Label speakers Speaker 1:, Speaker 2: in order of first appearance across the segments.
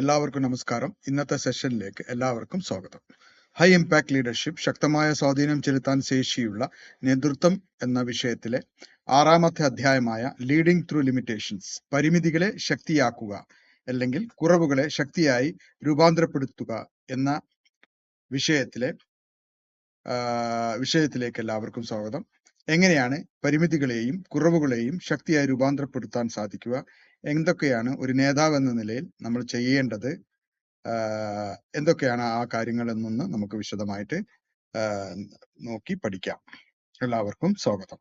Speaker 1: എല്ലാവർക്കും നമസ്കാരം. ഇന്നത്തെ സെഷനിലേക്ക് എല്ലാവർക്കും സ്വാഗതം. ഹൈ ഇമ്പാക്ട് ലീഡർഷിപ്പ്, ശക്തമായ സ്വാധീനം ചെലുത്താൻ ശേഷിയുള്ള നേതൃത്വം എന്ന വിഷയത്തിലെ 6-ാമത്തെ അധ്യായമായ ലീഡിംഗ് ത്രൂ ലിമിറ്റേഷൻസ്, പരിമിതികളെ ശക്തിയാക്കുക അല്ലെങ്കിൽ കുറവുകളെ ശക്തിയായി രൂപാന്തരപ്പെടുത്തുക എന്ന വിഷയത്തിലേക്ക് എല്ലാവർക്കും സ്വാഗതം. എങ്ങനെയാണ് പരിമിതികളെയും കുറവുകളെയും ശക്തിയായി രൂപാന്തരപ്പെടുത്താൻ സാധിക്കുക, എന്തൊക്കെയാണ് ഒരു നേതാവ് എന്ന നിലയിൽ നമ്മൾ ചെയ്യേണ്ടത്, എന്തൊക്കെയാണ് ആ കാര്യങ്ങൾ എന്നൊന്ന് നമുക്ക് വിശദമായിട്ട് നോക്കി പഠിക്കാം. എല്ലാവർക്കും സ്വാഗതം.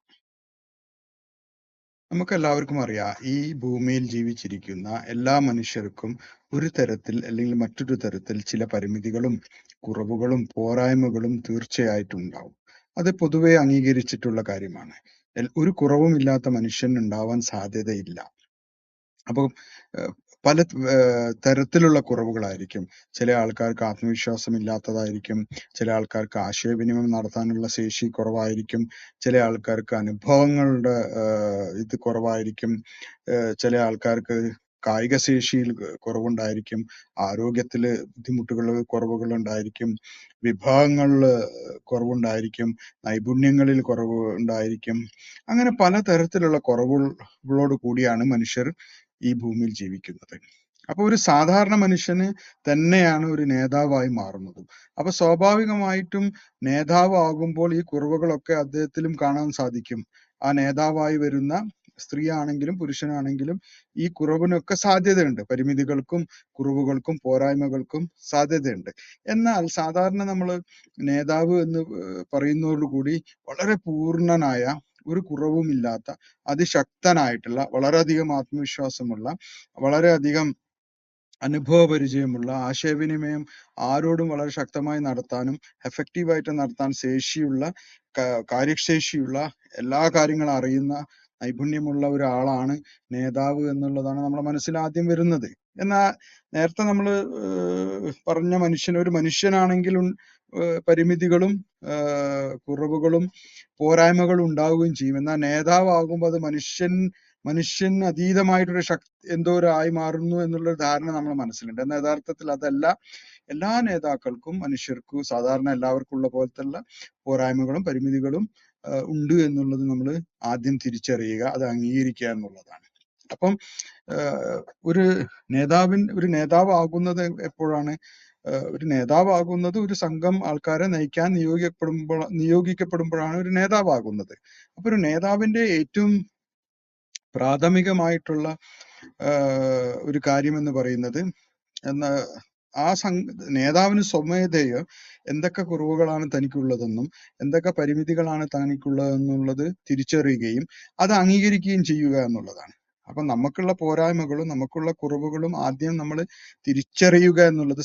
Speaker 1: നമുക്ക് എല്ലാവർക്കും അറിയാം, ഈ ഭൂമിയിൽ ജീവിച്ചിരിക്കുന്ന എല്ലാ മനുഷ്യർക്കും ഒരു തരത്തിൽ അല്ലെങ്കിൽ മറ്റൊരു തരത്തിൽ ചില പരിമിതികളും കുറവുകളും പോരായ്മകളും തീർച്ചയായിട്ടും ഉണ്ടാവും. അത് പൊതുവെ അംഗീകരിച്ചിട്ടുള്ള കാര്യമാണ്. ഒരു കുറവുമില്ലാത്ത മനുഷ്യൻ ഉണ്ടാവാൻ സാധ്യതയില്ല. അപ്പോൾ പല തരത്തിലുള്ള കുറവുകളായിരിക്കും. ചില ആൾക്കാർക്ക് ആത്മവിശ്വാസം ഇല്ലാത്തതായിരിക്കും, ചില ആൾക്കാർക്ക് ആശയവിനിമയം നടത്താനുള്ള ശേഷി കുറവായിരിക്കും, ചില ആൾക്കാർക്ക് അനുഭവങ്ങളുടെ ഇത് കുറവായിരിക്കും, ചില ആൾക്കാർക്ക് കായിക ശേഷിയിൽ കുറവുണ്ടായിരിക്കും, ആരോഗ്യത്തിൽ കുറവുകൾ ഉണ്ടായിരിക്കും, വിഭവങ്ങളിൽ കുറവുണ്ടായിരിക്കും, നൈപുണ്യങ്ങളിൽ കുറവ് ഉണ്ടായിരിക്കും. അങ്ങനെ പലതരത്തിലുള്ള കുറവുകളോട് കൂടിയാണ് മനുഷ്യർ ഈ ഭൂമിയിൽ ജീവിക്കുന്നത്. അപ്പൊ ഒരു സാധാരണ മനുഷ്യന് തന്നെയാണ് ഒരു നേതാവായി മാറുന്നത്. അപ്പൊ സ്വാഭാവികമായിട്ടും നേതാവാകുമ്പോൾ ഈ കുറവുകളൊക്കെ അദ്ദേഹത്തിലും കാണാൻ സാധിക്കും. ആ നേതാവായി വരുന്ന സ്ത്രീ ആണെങ്കിലും പുരുഷനാണെങ്കിലും ഈ കുറവിനൊക്കെ സാധ്യതയുണ്ട്. പരിമിതികൾക്കും കുറവുകൾക്കും പോരായ്മകൾക്കും സാധ്യതയുണ്ട്. എന്നാൽ സാധാരണ നമ്മൾ നേതാവ് എന്ന് പറയുന്നതോടുകൂടി വളരെ പൂർണ്ണനായ, ഒരു കുറവുമില്ലാത്ത, അതിശക്തനായിട്ടുള്ള, വളരെയധികം ആത്മവിശ്വാസമുള്ള, വളരെയധികം അനുഭവപരിചയമുള്ള, ആശയവിനിമയം ആരോടും വളരെ ശക്തമായി നടത്താനും എഫക്റ്റീവായിട്ട് നടത്താൻ ശേഷിയുള്ള, കാര്യശേഷിയുള്ള, എല്ലാ കാര്യങ്ങളും അറിയുന്ന, നൈപുണ്യമുള്ള ഒരാളാണ് നേതാവ് എന്നുള്ളതാണ് നമ്മുടെ മനസ്സിൽ ആദ്യം വരുന്നത്. എന്നാൽ നേരത്തെ നമ്മൾ പറഞ്ഞ ഒരു മനുഷ്യനാണെങ്കിലും പരിമിതികളും കുറവുകളും പോരായ്മകളും ഉണ്ടാവുകയും ചെയ്യും. എന്നാൽ നേതാവാകുമ്പോൾ അത് മനുഷ്യൻ അതീതമായിട്ടൊരു എന്തോ ആയി മാറുന്നു എന്നുള്ളൊരു ധാരണ നമ്മുടെ മനസ്സിലുണ്ട്. എന്നാൽ യഥാർത്ഥത്തിൽ അതല്ല. എല്ലാ നേതാക്കൾക്കും, മനുഷ്യർക്കും, സാധാരണ എല്ലാവർക്കും ഉള്ള പോലത്തുള്ള പോരായ്മകളും പരിമിതികളും ഉണ്ട് എന്നുള്ളത് നമ്മൾ ആദ്യം തിരിച്ചറിയുക, അത് അംഗീകരിക്കുക എന്നുള്ളതാണ്. അപ്പം ഒരു നേതാവാകുന്നത് എപ്പോഴാണ്? ഒരു നേതാവാകുന്നത് ഒരു സംഘം ആൾക്കാരെ നയിക്കാൻ നിയോഗിക്കപ്പെടുമ്പോഴാണ് ഒരു നേതാവാകുന്നത്. അപ്പൊ ഒരു നേതാവിന്റെ ഏറ്റവും പ്രാഥമികമായിട്ടുള്ള ഒരു കാര്യം എന്ന് പറയുന്നത്, നേതാവിന് സ്വമേധയോ എന്തൊക്കെ കുറവുകളാണ് തനിക്കുള്ളതെന്നും എന്തൊക്കെ പരിമിതികളാണ് തനിക്കുള്ളതെന്നുള്ളത് തിരിച്ചറിയുകയും അത് അംഗീകരിക്കുകയും ചെയ്യുക എന്നുള്ളതാണ്. അപ്പൊ നമുക്കുള്ള പോരായ്മകളും നമുക്കുള്ള കുറവുകളും ആദ്യം നമ്മൾ തിരിച്ചറിയുക എന്നുള്ളത്,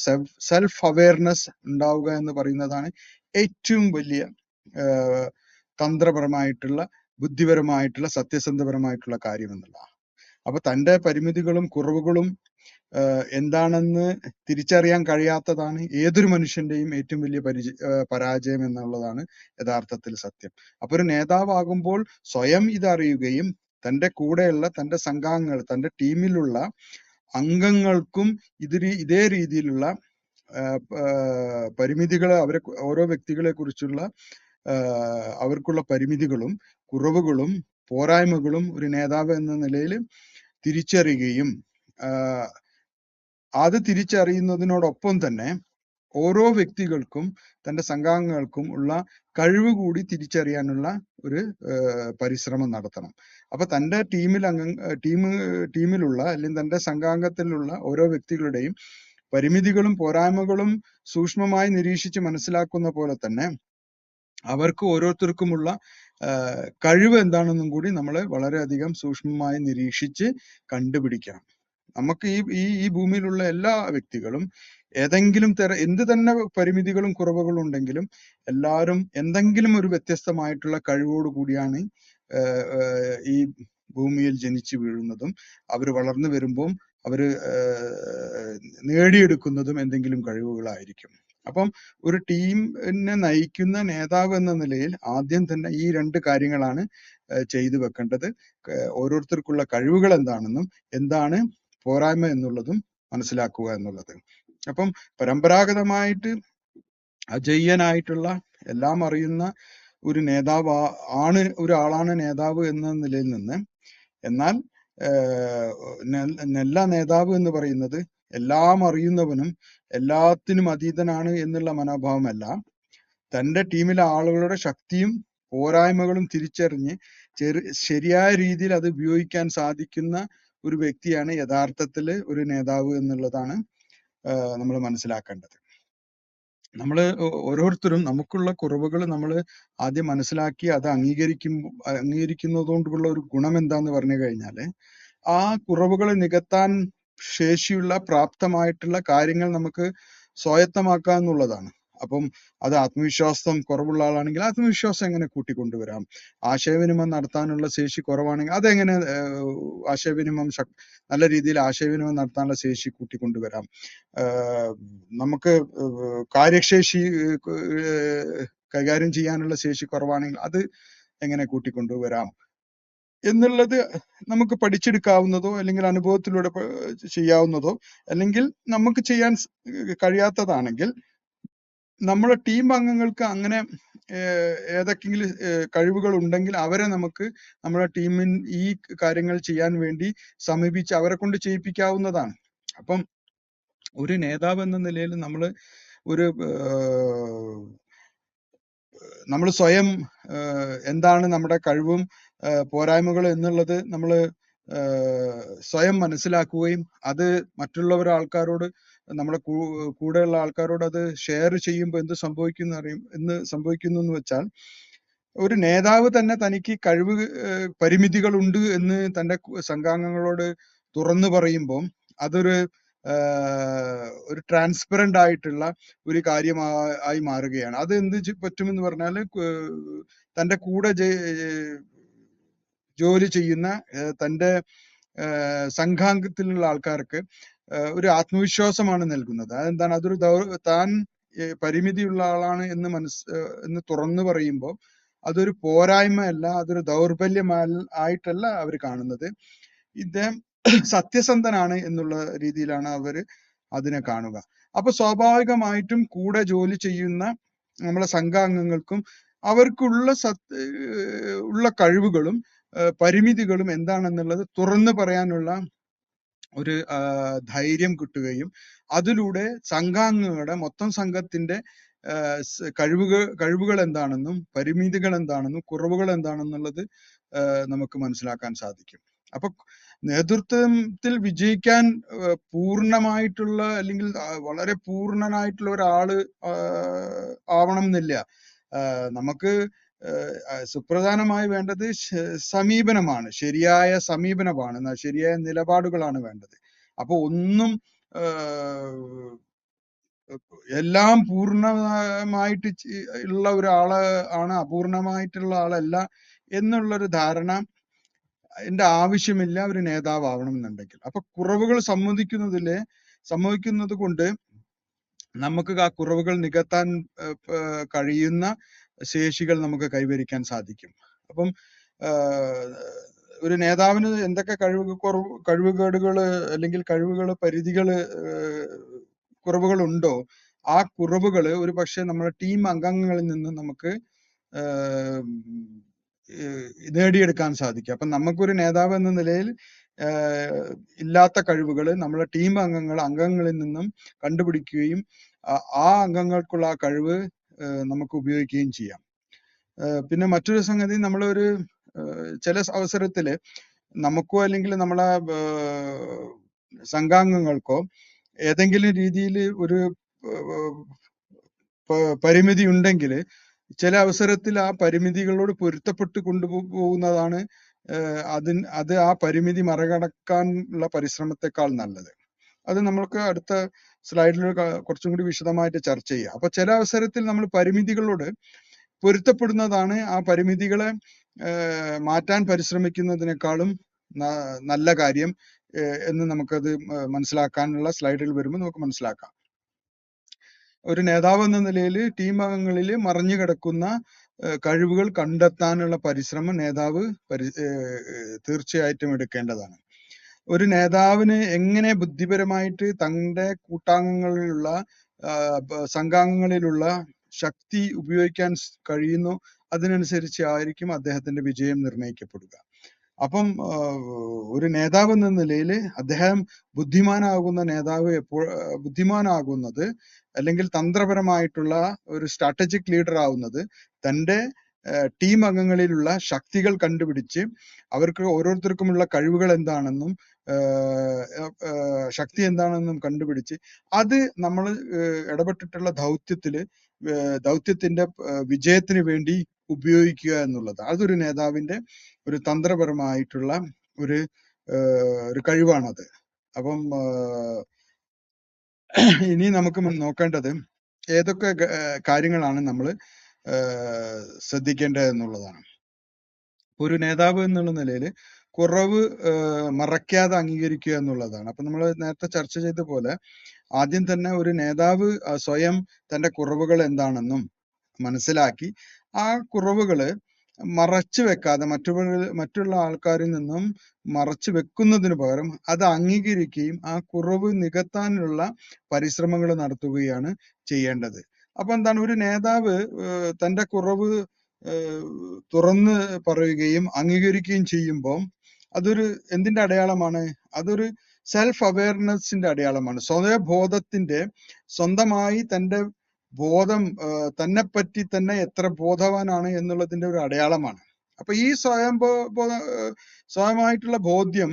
Speaker 1: സെൽഫ് അവയർനെസ് ഉണ്ടാവുക എന്ന് പറയുന്നതാണ് ഏറ്റവും വലിയ തന്ത്രപരമായിട്ടുള്ള, ബുദ്ധിപരമായിട്ടുള്ള, സത്യസന്ധപരമായിട്ടുള്ള കാര്യം എന്നുള്ളതാണ്. അപ്പൊ തൻ്റെ പരിമിതികളും കുറവുകളും എന്താണെന്ന് തിരിച്ചറിയാൻ കഴിയാത്തതാണ് ഏതൊരു മനുഷ്യന്റെയും ഏറ്റവും വലിയ പരാജയം എന്നുള്ളതാണ് യഥാർത്ഥത്തിൽ സത്യം. അപ്പൊ ഒരു നേതാവാകുമ്പോൾ സ്വയം ഇതറിയുകയും തൻ്റെ കൂടെയുള്ള, തൻ്റെ സംഘാംഗങ്ങൾ, തൻ്റെ ടീമിലുള്ള അംഗങ്ങൾക്കും ഇതേ രീതിയിലുള്ള പരിമിതികളെ, ഓരോ വ്യക്തികളെ കുറിച്ചുള്ള അവർക്കുള്ള പരിമിതികളും കുറവുകളും പോരായ്മകളും ഒരു നേതാവ് എന്ന നിലയിൽ തിരിച്ചറിയുകയും അത് തിരിച്ചറിയുന്നതിനോടൊപ്പം തന്നെ ഓരോ വ്യക്തികൾക്കും തൻ്റെ സംഘാംഗങ്ങൾക്കും ഉള്ള കഴിവ് കൂടി തിരിച്ചറിയാനുള്ള ഒരു പരിശ്രമം നടത്തണം. അപ്പൊ തൻ്റെ ടീമിലുള്ള അല്ലെങ്കിൽ തൻ്റെ സംഘാംഗത്തിലുള്ള ഓരോ വ്യക്തികളുടെയും പരിമിതികളും പോരായ്മകളും സൂക്ഷ്മമായി നിരീക്ഷിച്ച് മനസ്സിലാക്കുന്ന പോലെ തന്നെ അവർക്ക് ഓരോരുത്തർക്കുമുള്ള കഴിവ് എന്താണെന്നും കൂടി നമ്മൾ വളരെയധികം സൂക്ഷ്മമായി നിരീക്ഷിച്ച് കണ്ടുപിടിക്കണം. നമുക്ക് ഈ ഭൂമിയിലുള്ള എല്ലാ വ്യക്തികളും ഏതെങ്കിലും എന്ത് തന്നെ പരിമിതികളും കുറവുകളും ഉണ്ടെങ്കിലും എല്ലാവരും എന്തെങ്കിലും ഒരു വ്യത്യസ്തമായിട്ടുള്ള കഴിവോട് കൂടിയാണ് ഈ ഭൂമിയിൽ ജനിച്ചു വീഴുന്നതും അവർ വളർന്നു വരുമ്പോൾ അവർ നേടിയെടുക്കുന്നതും എന്തെങ്കിലും കഴിവുകളായിരിക്കും. അപ്പം ഒരു ടീമിനെ നയിക്കുന്ന നേതാവ് എന്ന നിലയിൽ ആദ്യം തന്നെ ഈ 2 കാര്യങ്ങളാണ് ചെയ്തു വെക്കേണ്ടത്. ഓരോരുത്തർക്കുള്ള കഴിവുകൾ എന്താണെന്നും എന്താണ് പോരായ്മ എന്നുള്ളതും മനസ്സിലാക്കുക എന്നുള്ളത്. അപ്പം പരമ്പരാഗതമായിട്ട് അജയ്യനായിട്ടുള്ള എല്ലാം അറിയുന്ന ഒരു നേതാവ് ഒരാളാണ് നേതാവ് എന്ന നിലയിൽ നിന്ന്, എന്നാൽ നല്ല നേതാവ് എന്ന് പറയുന്നത് എല്ലാം അറിയുന്നവനും എല്ലാത്തിനും അതീതനാണ് എന്നുള്ള മനോഭാവമല്ല, തന്റെ ടീമിലെ ആളുകളുടെ ശക്തിയും പോരായ്മകളും തിരിച്ചറിഞ്ഞ് ശരിയായ രീതിയിൽ അത് ഉപയോഗിക്കാൻ സാധിക്കുന്ന ഒരു വ്യക്തിയാണ് യഥാർത്ഥത്തിൽ ഒരു നേതാവ് എന്നുള്ളതാണ് നമ്മൾ മനസ്സിലാക്കേണ്ടത്. നമ്മൾ ഓരോരുത്തരും നമുക്കുള്ള കുറവുകൾ നമ്മൾ ആദ്യം മനസ്സിലാക്കി അത് അംഗീകരിക്കുന്നതുകൊണ്ടുള്ള ഒരു ഗുണം എന്താന്ന് പറഞ്ഞു കഴിഞ്ഞാൽ, ആ കുറവുകൾ നികത്താൻ ശേഷിയുള്ള പ്രാപ്തമായിട്ടുള്ള കാര്യങ്ങൾ നമുക്ക് സ്വായത്തമാക്കുക എന്നുള്ളതാണ്. അപ്പം അത് ആത്മവിശ്വാസം കുറവുള്ള ആളാണെങ്കിൽ ആത്മവിശ്വാസം എങ്ങനെ കൂട്ടിക്കൊണ്ടുവരാം, ആശയവിനിമയം നടത്താനുള്ള ശേഷി കുറവാണെങ്കിൽ അതെങ്ങനെ ആശയവിനിമയം നല്ല രീതിയിൽ ആശയവിനിമയം നടത്താനുള്ള ശേഷി കൂട്ടിക്കൊണ്ടുവരാം, നമുക്ക് കാര്യശേഷി കൈകാര്യം ചെയ്യാനുള്ള ശേഷി കുറവാണെങ്കിൽ അത് എങ്ങനെ കൂട്ടിക്കൊണ്ടുവരാം എന്നുള്ളത് നമുക്ക് പഠിച്ചെടുക്കാവുന്നതോ അല്ലെങ്കിൽ അനുഭവത്തിലൂടെ ചെയ്യാവുന്നതോ, അല്ലെങ്കിൽ നമുക്ക് ചെയ്യാൻ കഴിയാത്തതാണെങ്കിൽ നമ്മുടെ ടീം അംഗങ്ങൾക്ക് അങ്ങനെ ഏതൊക്കെങ്കിലും കഴിവുകൾ ഉണ്ടെങ്കിൽ അവരെ നമുക്ക് നമ്മുടെ ടീമിൻ ഈ കാര്യങ്ങൾ ചെയ്യാൻ വേണ്ടി സമീപിച്ച് അവരെ കൊണ്ട് ചെയ്യിപ്പിക്കാവുന്നതാണ്. അപ്പം ഒരു നേതാവ് എന്ന നിലയിൽ നമ്മൾ സ്വയം എന്താണ് നമ്മുടെ കഴിവും പോരായ്മകളും എന്നുള്ളത് നമ്മൾ സ്വയം മനസ്സിലാക്കുകയും അത് മറ്റുള്ളവർ ആൾക്കാരോട്, നമ്മുടെ കൂടെയുള്ള ആൾക്കാരോട് അത് ഷെയർ ചെയ്യുമ്പോൾ എന്ത് സംഭവിക്കുന്നു എന്ന് വെച്ചാൽ, ഒരു നേതാവ് തന്നെ തനിക്ക് പരിമിതികളുണ്ട് എന്ന് തന്റെ സംഘാംഗങ്ങളോട് തുറന്നു പറയുമ്പോൾ അതൊരു ട്രാൻസ്പെറന്റ് ആയിട്ടുള്ള ഒരു കാര്യമായി മാറുകയാണ്. അത് എന്ത് പറ്റുമെന്ന് പറഞ്ഞാൽ, തന്റെ കൂടെ ജോലി ചെയ്യുന്ന തന്റെ സംഘാംഗത്തിലുള്ള ആൾക്കാർക്ക് ഒരു ആത്മവിശ്വാസമാണ് നൽകുന്നത്. അതെന്താണ്? അതൊരു താൻ പരിമിതിയുള്ള ആളാണ് എന്ന് തുറന്നു പറയുമ്പോൾ അതൊരു പോരായ്മയല്ല, അതൊരു ദൗർബല്യം ആയിട്ടല്ല അവർ കാണുന്നത്. ഇദ്ദേഹം സത്യസന്ധനാണ് എന്നുള്ള രീതിയിലാണ് അവർ അതിനെ കാണുക. അപ്പൊ സ്വാഭാവികമായിട്ടും കൂടെ ജോലി ചെയ്യുന്ന നമ്മളെ സംഘാംഗങ്ങൾക്കും അവർക്കുള്ള കഴിവുകളും പരിമിതികളും എന്താണെന്നുള്ളത് തുറന്നു പറയാനുള്ള ഒരു ധൈര്യം കിട്ടുകയും അതിലൂടെ സംഘാംഗങ്ങളുടെ മൊത്തം സംഘത്തിന്റെ കഴിവുകൾ എന്താണെന്നും പരിമിതികൾ എന്താണെന്നും കുറവുകൾ എന്താണെന്നുള്ളത് നമുക്ക് മനസ്സിലാക്കാൻ സാധിക്കും. അപ്പൊ നേതൃത്വത്തിൽ വിജയിക്കാൻ പൂർണ്ണമായിട്ടുള്ള അല്ലെങ്കിൽ വളരെ പൂർണ്ണനായിട്ടുള്ള ഒരാള് ആവണം എന്നില്ല. നമുക്ക് സുപ്രധാനമായി വേണ്ടത് സമീപനമാണ്, ശരിയായ സമീപനമാണ്, ശരിയായ നിലപാടുകളാണ് വേണ്ടത്. അപ്പൊ ഒന്നും എല്ലാം പൂർണ്ണമായിട്ട് ഉള്ള ഒരാള് ആണ്, അപൂർണമായിട്ടുള്ള ആളല്ല എന്നുള്ളൊരു ധാരണ എന്റെ ആവശ്യമില്ല ഒരു നേതാവ് ആവണം എന്നുണ്ടെങ്കിൽ. അപ്പൊ കുറവുകൾ സമ്മതിക്കുന്നത് കൊണ്ട് നമുക്ക് ആ കുറവുകൾ നികത്താൻ കഴിയുന്ന ശേഷികൾ നമുക്ക് കൈവരിക്കാൻ സാധിക്കും. അപ്പം ഒരു നേതാവിന് എന്തൊക്കെ കഴിവുകേടുകൾ അല്ലെങ്കിൽ കുറവുകൾ ഉണ്ടോ, ആ കുറവുകൾ ഒരു പക്ഷെ നമ്മുടെ ടീം അംഗങ്ങളിൽ നിന്ന് നമുക്ക് നേടിയെടുക്കാൻ സാധിക്കും. അപ്പം നമുക്കൊരു നേതാവ് എന്ന നിലയിൽ ഇല്ലാത്ത കഴിവുകൾ നമ്മളെ ടീം അംഗങ്ങളിൽ നിന്നും കണ്ടുപിടിക്കുകയും ആ അംഗങ്ങൾക്കുള്ള ആ കഴിവ് നമുക്ക് ഉപയോഗിക്കുകയും ചെയ്യാം. പിന്നെ മറ്റൊരു സംഗതി, നമ്മളൊരു ചില അവസരത്തില് നമുക്കോ അല്ലെങ്കിൽ നമ്മളെ സംഘാംഗങ്ങൾക്കോ ഏതെങ്കിലും രീതിയിൽ ഒരു പരിമിതി ഉണ്ടെങ്കിൽ ചില അവസരത്തിൽ ആ പരിമിതികളോട് പൊരുത്തപ്പെട്ട് കൊണ്ടുപോകുന്നതാണ് അത് ആ പരിമിതി മറികടക്കാനുള്ള പരിശ്രമത്തെക്കാൾ നല്ലത്. അത് നമ്മൾക്ക് അടുത്ത സ്ലൈഡിൽ കുറച്ചും കൂടി വിശദമായിട്ട് ചർച്ച ചെയ്യാം. അപ്പൊ ചില അവസരത്തിൽ നമ്മൾ പരിമിതികളോട് പൊരുത്തപ്പെടുന്നതാണ് ആ പരിമിതികളെ മാറ്റാൻ പരിശ്രമിക്കുന്നതിനേക്കാളും നല്ല കാര്യം എന്ന് നമുക്കത് മനസ്സിലാക്കാനുള്ള സ്ലൈഡിൽ വരുമ്പോൾ നമുക്ക് മനസ്സിലാക്കാം. ഒരു നേതാവ് എന്ന നിലയിൽ ടീം അംഗങ്ങളിൽ മറഞ്ഞു കിടക്കുന്ന കഴിവുകൾ കണ്ടെത്താനുള്ള പരിശ്രമം നേതാവ് തീർച്ചയായിട്ടും എടുക്കേണ്ടതാണ്. ഒരു നേതാവിന് എങ്ങനെ ബുദ്ധിപരമായിട്ട് തന്റെ കൂട്ടാംഗങ്ങളിലുള്ള സംഘാംഗങ്ങളിലുള്ള ശക്തി ഉപയോഗിക്കാൻ കഴിയുന്നു, അതിനനുസരിച്ച് ആയിരിക്കും അദ്ദേഹത്തിന്റെ വിജയം നിർണ്ണയിക്കപ്പെടുക. അപ്പം ഒരു നേതാവ് എന്ന നിലയിൽ അദ്ദേഹം ബുദ്ധിമാനാകുന്ന നേതാവ് ബുദ്ധിമാനാകുന്നത് അല്ലെങ്കിൽ തന്ത്രപരമായിട്ടുള്ള ഒരു സ്ട്രാറ്റജിക് ലീഡർ ആവുന്നത് തന്റെ ടീം അംഗങ്ങളിലുള്ള ശക്തികൾ കണ്ടുപിടിച്ച് അവർക്ക് ഓരോരുത്തർക്കുമുള്ള കഴിവുകൾ എന്താണെന്നും ശക്തി എന്താണെന്നും കണ്ടുപിടിച്ച് അത് നമ്മൾ ഇടപെട്ടിട്ടുള്ള ദൗത്യത്തിന്റെ വിജയത്തിന് വേണ്ടി ഉപയോഗിക്കുക എന്നുള്ളത് അതൊരു നേതാവിന്റെ ഒരു തന്ത്രപരമായിട്ടുള്ള ഒരു കഴിവാണത്. അപ്പം ഇനി നമുക്ക് നോക്കേണ്ടത് ഏതൊക്കെ കാര്യങ്ങളാണ് നമ്മൾ ശ്രദ്ധിക്കേണ്ടത് എന്നുള്ളതാണ്. ഒരു നേതാവ് എന്നുള്ള നിലയിൽ കുറവ് മറയ്ക്കാതെ അംഗീകരിക്കുക എന്നുള്ളതാണ്. അപ്പൊ നമ്മൾ നേരത്തെ ചർച്ച ചെയ്ത പോലെ ആദ്യം തന്നെ ഒരു നേതാവ് സ്വയം തന്റെ കുറവുകൾ എന്താണെന്നും മനസ്സിലാക്കി ആ കുറവുകള് മറച്ചു വെക്കാതെ മറ്റുള്ള ആൾക്കാരിൽ നിന്നും മറച്ചു വെക്കുന്നതിന് പകരം അത് അംഗീകരിക്കുകയും ആ കുറവ് നികത്താനുള്ള പരിശ്രമങ്ങൾ നടത്തുകയാണ് ചെയ്യേണ്ടത്. അപ്പൊ എന്താണ്, ഒരു നേതാവ് തന്റെ കുറവ് തുറന്ന് പറയുകയും അംഗീകരിക്കുകയും ചെയ്യുമ്പോൾ അതൊരു എന്തിന്റെ അടയാളമാണ്? അതൊരു സെൽഫ് അവയർനെസിന്റെ അടയാളമാണ്. സ്വയബോധത്തിന്റെ, സ്വന്തമായി തന്റെ ബോധം തന്നെപ്പറ്റി തന്നെ എത്ര ബോധവാനാണ് എന്നുള്ളതിന്റെ ഒരു അടയാളമാണ്. അപ്പൊ ഈ സ്വയമായിട്ടുള്ള ബോധ്യം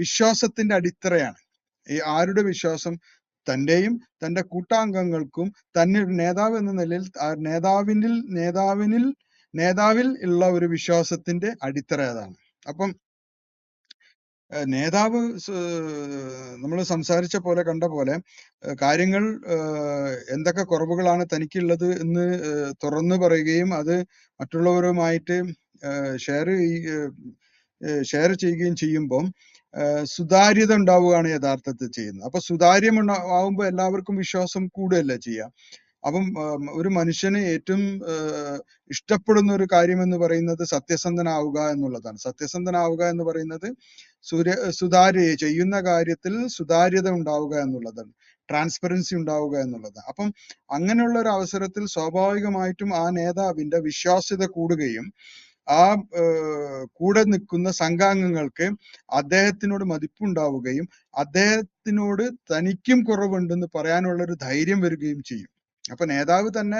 Speaker 1: വിശ്വാസത്തിന്റെ അടിത്തറയാണ്. ഈ ആരുടെ വിശ്വാസം? തന്റെയും തന്റെ കൂട്ടാംഗങ്ങൾക്കും തന്നെ ഒരു നേതാവ് എന്ന നിലയിൽ നേതാവിൽ ഉള്ള ഒരു വിശ്വാസത്തിന്റെ അടിത്തറ അതാണ്. അപ്പം നേതാവ് നമ്മൾ സംസാരിച്ച പോലെ കണ്ട പോലെ കാര്യങ്ങൾ എന്തൊക്കെ കുറവുകളാണ് തനിക്കുള്ളത് എന്ന് തുറന്നു പറയുകയും അത് മറ്റുള്ളവരുമായിട്ട് ഷെയർ ചെയ്യുകയും ചെയ്യുമ്പം സുതാര്യത ഉണ്ടാവുകയാണ് യഥാർത്ഥത്തിൽ ചെയ്യുന്നത്. അപ്പൊ സുതാര്യം ആവുമ്പോൾ എല്ലാവർക്കും വിശ്വാസം കൂടുകയല്ല ചെയ്യുക. അപ്പം ഒരു മനുഷ്യന് ഏറ്റവും ഇഷ്ടപ്പെടുന്ന ഒരു കാര്യം എന്ന് പറയുന്നത് സത്യസന്ധനാവുക എന്നുള്ളതാണ്. സത്യസന്ധനാവുക എന്ന് പറയുന്നത് ചെയ്യുന്ന കാര്യത്തിൽ സുതാര്യത ഉണ്ടാവുക എന്നുള്ളതാണ്, ട്രാൻസ്പെറൻസി ഉണ്ടാവുക എന്നുള്ളതാണ്. അപ്പം അങ്ങനെയുള്ള ഒരു അവസരത്തിൽ സ്വാഭാവികമായിട്ടും ആ നേതാവിന്റെ വിശ്വാസ്യത കൂടുകയും ആ കൂടെ നിൽക്കുന്ന സംഘാംഗങ്ങൾക്ക് അദ്ദേഹത്തിനോട് മതിപ്പുണ്ടാവുകയും അദ്ദേഹത്തിനോട് തനിക്കും കുറവുണ്ടെന്ന് പറയാനുള്ള ഒരു ധൈര്യം വരികയും ചെയ്യും. അപ്പൊ നേതാവ് തന്നെ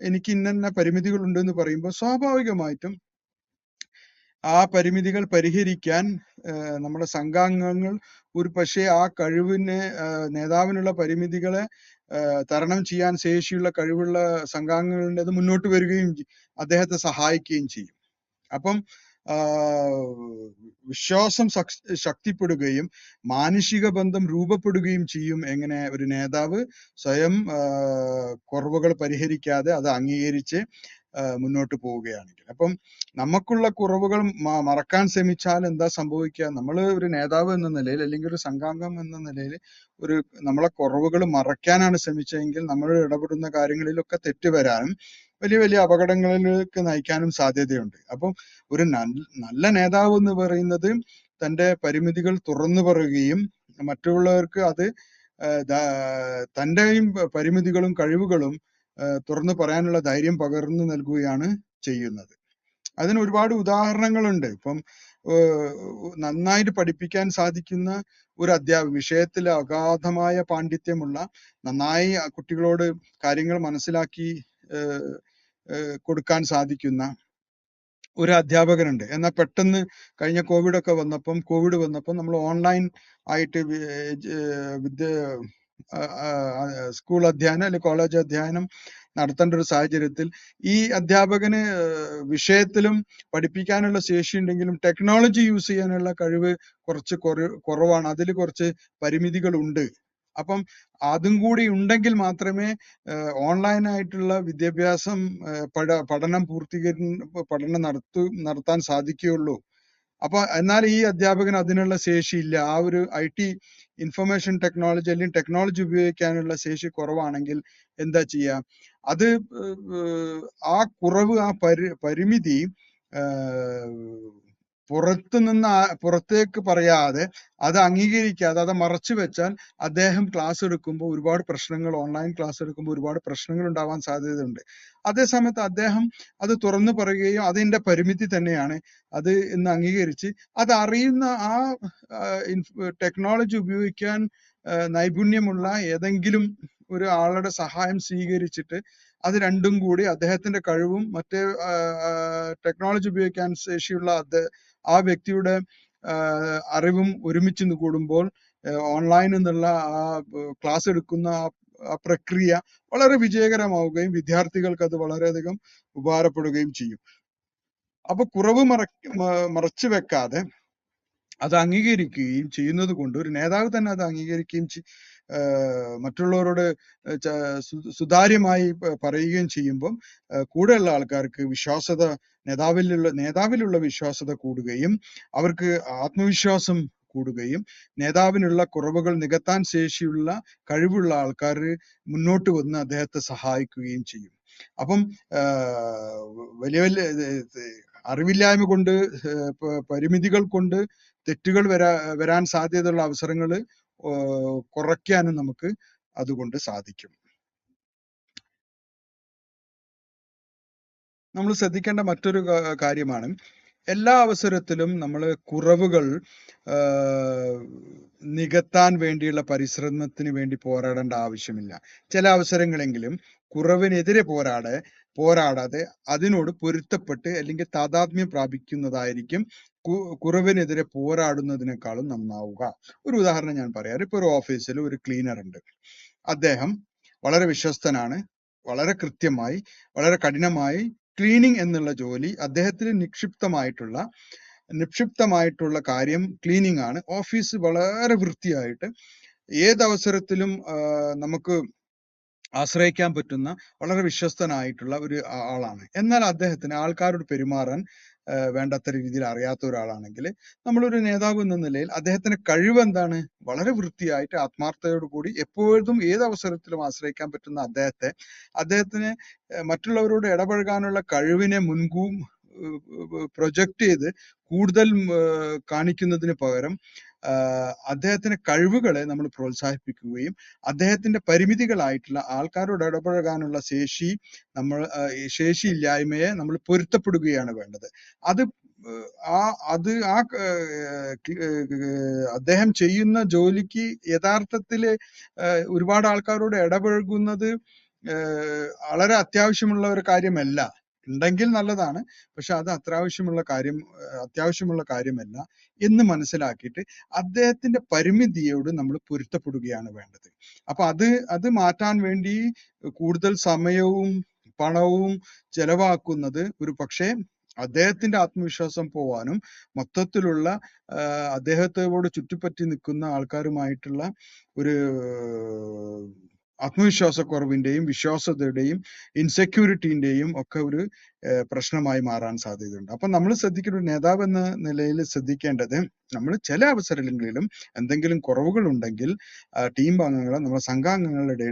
Speaker 1: എനിക്ക് ഇന്ന പരിമിതികൾ ഉണ്ടെന്ന് പറയുമ്പോൾ സ്വാഭാവികമായിട്ടും ആ പരിമിതികൾ പരിഹരിക്കാൻ നമ്മുടെ സംഘാംഗങ്ങൾ ഒരു പക്ഷേ ആ കഴിവിനെ, നേതാവിനുള്ള പരിമിതികളെ തരണം ചെയ്യാൻ ശേഷിയുള്ള കഴിവുള്ള സംഘാംഗങ്ങളുടേത് മുന്നോട്ട് വരികയും അദ്ദേഹത്തെ സഹായിക്കുകയും ചെയ്യും. അപ്പം വിശ്വാസം ശക്തിപ്പെടുകയും മാനുഷിക ബന്ധം രൂപപ്പെടുകയും ചെയ്യും. എങ്ങനെ? ഒരു നേതാവ് സ്വയം കുറവുകൾ പരിഹരിക്കാതെ അത് അംഗീകരിച്ച് മുന്നോട്ട് പോവുകയാണെങ്കിൽ. അപ്പം നമുക്കുള്ള കുറവുകൾ മറക്കാൻ ശ്രമിച്ചാൽ എന്താ സംഭവിക്കുക? നമ്മൾ ഒരു നേതാവ് എന്ന നിലയിൽ അല്ലെങ്കിൽ ഒരു സംഘാംഗം എന്ന നിലയിൽ നമ്മളെ കുറവുകൾ മറയ്ക്കാനാണ് ശ്രമിച്ചതെങ്കിൽ നമ്മൾ ഇടപെടുന്ന കാര്യങ്ങളിലൊക്കെ തെറ്റ് വരാനും വലിയ വലിയ അപകടങ്ങളിലേക്ക് നയിക്കാനും സാധ്യതയുണ്ട്. അപ്പം ഒരു നല്ല നേതാവ് എന്ന് പറയുന്നത് തന്റെ പരിമിതികൾ തുറന്നു പറയുകയും മറ്റുള്ളവർക്ക് അത് തന്റെയും പരിമിതികളും കഴിവുകളും തുറന്നു പറയാനുള്ള ധൈര്യം പകർന്നു നൽകുകയാണ് ചെയ്യുന്നത്. അതിന് ഒരുപാട് ഉദാഹരണങ്ങളുണ്ട്. ഇപ്പം നന്നായിട്ട് പഠിപ്പിക്കാൻ സാധിക്കുന്ന ഒരു വിഷയത്തിൽ അഗാധമായ പാണ്ഡിത്യമുള്ള, നന്നായി കുട്ടികളോട് കാര്യങ്ങൾ മനസ്സിലാക്കി കൊടുക്കാൻ സാധിക്കുന്ന ഒരു അധ്യാപകനുണ്ട്. എന്നാൽ പെട്ടെന്ന് കഴിഞ്ഞ കോവിഡ് വന്നപ്പം നമ്മൾ ഓൺലൈൻ ആയിട്ട് സ്കൂൾ അധ്യയനം അല്ലെങ്കിൽ കോളേജ് അധ്യയനം നടത്തേണ്ട ഒരു സാഹചര്യത്തിൽ ഈ അധ്യാപകന് വിഷയത്തിലും പഠിപ്പിക്കാനുള്ള ശേഷി ഉണ്ടെങ്കിലും ടെക്നോളജി യൂസ് ചെയ്യാനുള്ള കഴിവ് കുറച്ച് കുറവാണ്. അതിൽ കുറച്ച് പരിമിതികളുണ്ട്. അപ്പം അതും കൂടി ഉണ്ടെങ്കിൽ മാത്രമേ ഓൺലൈനായിട്ടുള്ള വിദ്യാഭ്യാസം പഠനം നടത്താൻ സാധിക്കുകയുള്ളൂ. അപ്പൊ എന്നാൽ ഈ അധ്യാപകന് അതിനുള്ള ശേഷിയില്ല. ആ ഒരു IT ഇൻഫർമേഷൻ ടെക്നോളജി അല്ലെങ്കിൽ ടെക്നോളജി ഉപയോഗിക്കാനുള്ള ശേഷി കുറവാണെങ്കിൽ എന്താ ചെയ്യുക? അത് ആ കുറവ്, ആ പരിമിതി പുറത്തേക്ക് പറയാതെ അത് അംഗീകരിക്കാതെ അത് മറച്ചു വെച്ചാൽ അദ്ദേഹം ക്ലാസ് എടുക്കുമ്പോൾ ഒരുപാട് പ്രശ്നങ്ങൾ, ഓൺലൈൻ ക്ലാസ് എടുക്കുമ്പോൾ ഒരുപാട് പ്രശ്നങ്ങൾ ഉണ്ടാവാൻ സാധ്യതയുണ്ട്. അതേസമയത്ത് അദ്ദേഹം അത് തുറന്നു പറയുകയും അതിന്റെ പരിമിതി തന്നെയാണ് അത് എന്ന് അംഗീകരിച്ച് അത് അറിയുന്ന ആ ടെക്നോളജി ഉപയോഗിക്കാൻ നൈപുണ്യമുള്ള ഏതെങ്കിലും ഒരു ആളുടെ സഹായം സ്വീകരിച്ചിട്ട് അത് രണ്ടും കൂടി അദ്ദേഹത്തിന്റെ കഴിവും മറ്റേ ടെക്നോളജി ഉപയോഗിക്കാൻ ശേഷിയുള്ള ആ വ്യക്തിയുടെ അറിവും ഒരുമിച്ച് കൂടുമ്പോൾ ഓൺലൈനിൽ നിന്നുള്ള ആ ക്ലാസ് എടുക്കുന്ന ആ പ്രക്രിയ വളരെ വിജയകരമാവുകയും വിദ്യാർത്ഥികൾക്ക് അത് വളരെയധികം ഉപകാരപ്പെടുകയും ചെയ്യും. അപ്പൊ കുറവ് മറച്ചു വെക്കാതെ അത് അംഗീകരിക്കുകയും ചെയ്യുന്നത് കൊണ്ട് ഒരു നേതാവ് തന്നെ അത് അംഗീകരിക്കുകയും മറ്റുള്ളവരോട് സുതാര്യമായി പറയുകയും ചെയ്യുമ്പം കൂടെയുള്ള ആൾക്കാർക്ക് നേതാവിലുള്ള വിശ്വാസത കൂടുകയും അവർക്ക് ആത്മവിശ്വാസം കൂടുകയും നേതാവിനുള്ള കുറവുകൾ നികത്താൻ ശേഷിയുള്ള കഴിവുള്ള ആൾക്കാർ മുന്നോട്ട് വന്ന് അദ്ദേഹത്തെ സഹായിക്കുകയും ചെയ്യും. അപ്പം വലിയ അറിവില്ലായ്മ കൊണ്ട് പരിമിതികൾ കൊണ്ട് തെറ്റുകൾ വരാൻ സാധ്യതയുള്ള അവസരങ്ങൾ കുറയ്ക്കാനും നമുക്ക് അതുകൊണ്ട് സാധിക്കും. നമ്മൾ ശ്രദ്ധിക്കേണ്ട മറ്റൊരു കാര്യമാണ്, എല്ലാ അവസരത്തിലും നമ്മൾ കുറവുകൾ നികത്താൻ വേണ്ടിയുള്ള പരിശ്രമത്തിന് വേണ്ടി പോരാടേണ്ട ആവശ്യമില്ല. ചില അവസരങ്ങളെങ്കിലും കുറവിനെതിരെ പോരാടാതെ അതിനോട് പൊരുത്തപ്പെട്ട് അല്ലെങ്കിൽ താതാത്മ്യം പ്രാപിക്കുന്നതായിരിക്കും കുറവിനെതിരെ പോരാടുന്നതിനേക്കാളും നന്നാവുക. ഒരു ഉദാഹരണം ഞാൻ പറയാം. ഇപ്പൊ ഒരു ഓഫീസിൽ ഒരു ക്ലീനർ ഉണ്ട്. അദ്ദേഹം വളരെ വിശ്വസ്തനാണ്. വളരെ കൃത്യമായി, വളരെ കഠിനമായി ക്ലീനിങ് എന്നുള്ള ജോലി അദ്ദേഹത്തിന് നിക്ഷിപ്തമായിട്ടുള്ള കാര്യം ക്ലീനിങ് ആണ്. ഓഫീസ് വളരെ വൃത്തിയായിട്ട് ഏതവസരത്തിലും നമുക്ക് ആശ്രയിക്കാൻ പറ്റുന്ന വളരെ വിശ്വസ്തനായിട്ടുള്ള ഒരു ആളാണ്. എന്നാൽ അദ്ദേഹത്തിന് ആൾക്കാരോട് പെരുമാറാൻ വേണ്ടത്ര രീതിയിൽ അറിയാത്ത ഒരാളാണെങ്കിൽ നമ്മളൊരു നേതാവ് എന്ന നിലയിൽ അദ്ദേഹത്തിന്റെ കഴിവ് എന്താണ്? വളരെ വൃത്തിയായിട്ട് ആത്മാർത്ഥതയോട് കൂടി എപ്പോഴും ഏതവസരത്തിലും ആശ്രയിക്കാൻ പറ്റുന്ന അദ്ദേഹത്തിന് മറ്റുള്ളവരോട് ഇടപഴകാനുള്ള കഴിവിനെ പ്രൊജക്റ്റ് ചെയ്ത് കൂടുതൽ കാണിക്കുന്നതിന് പകരം അദ്ദേഹത്തിന്റെ കഴിവുകളെ നമ്മൾ പ്രോത്സാഹിപ്പിക്കുകയും അദ്ദേഹത്തിന്റെ പരിമിതികളായിട്ടുള്ള ആൾക്കാരോട് ഇടപഴകാനുള്ള ശേഷിയില്ലായ്മയെ നമ്മൾ പൊരുത്തപ്പെടുകയാണ് വേണ്ടത്. അദ്ദേഹം ചെയ്യുന്ന ജോലിക്ക് യഥാർത്ഥത്തില് ഒരുപാട് ആൾക്കാരോട് ഇടപഴകുന്നത് വളരെ അത്യാവശ്യമുള്ള ഒരു കാര്യമല്ല. ഉണ്ടെങ്കിൽ നല്ലതാണ്, പക്ഷെ അത് അത്യാവശ്യമുള്ള കാര്യമല്ല എന്ന് മനസ്സിലാക്കിയിട്ട് അദ്ദേഹത്തിന്റെ പരിമിതിയോട് നമ്മൾ പൊരുത്തപ്പെടുകയാണ് വേണ്ടത്. അപ്പൊ അത് മാറ്റാൻ വേണ്ടി കൂടുതൽ സമയവും പണവും ചെലവാക്കുന്നത് ഒരു പക്ഷേ അദ്ദേഹത്തിന്റെ ആത്മവിശ്വാസം പോവാനും മൊത്തത്തിലുള്ള അദ്ദേഹത്തോട് ചുറ്റിപ്പറ്റി നിൽക്കുന്ന ആൾക്കാരുമായിട്ടുള്ള ഒരു ആത്മവിശ്വാസക്കുറവിന്റെയും വിശ്വാസതയുടെയും ഇൻസെക്യൂരിറ്റിന്റെയും ഒക്കെ ഒരു പ്രശ്നമായി മാറാൻ സാധ്യതയുണ്ട്. അപ്പൊ നമ്മൾ ശ്രദ്ധിക്കേണ്ട, ഒരു നേതാവ് എന്ന നിലയിൽ ശ്രദ്ധിക്കേണ്ടത്, നമ്മൾ ചില അവസരങ്ങളിലും എന്തെങ്കിലും കുറവുകൾ ഉണ്ടെങ്കിൽ ടീം അംഗങ്ങളെ, നമ്മുടെ സംഘാംഗങ്ങളുടെ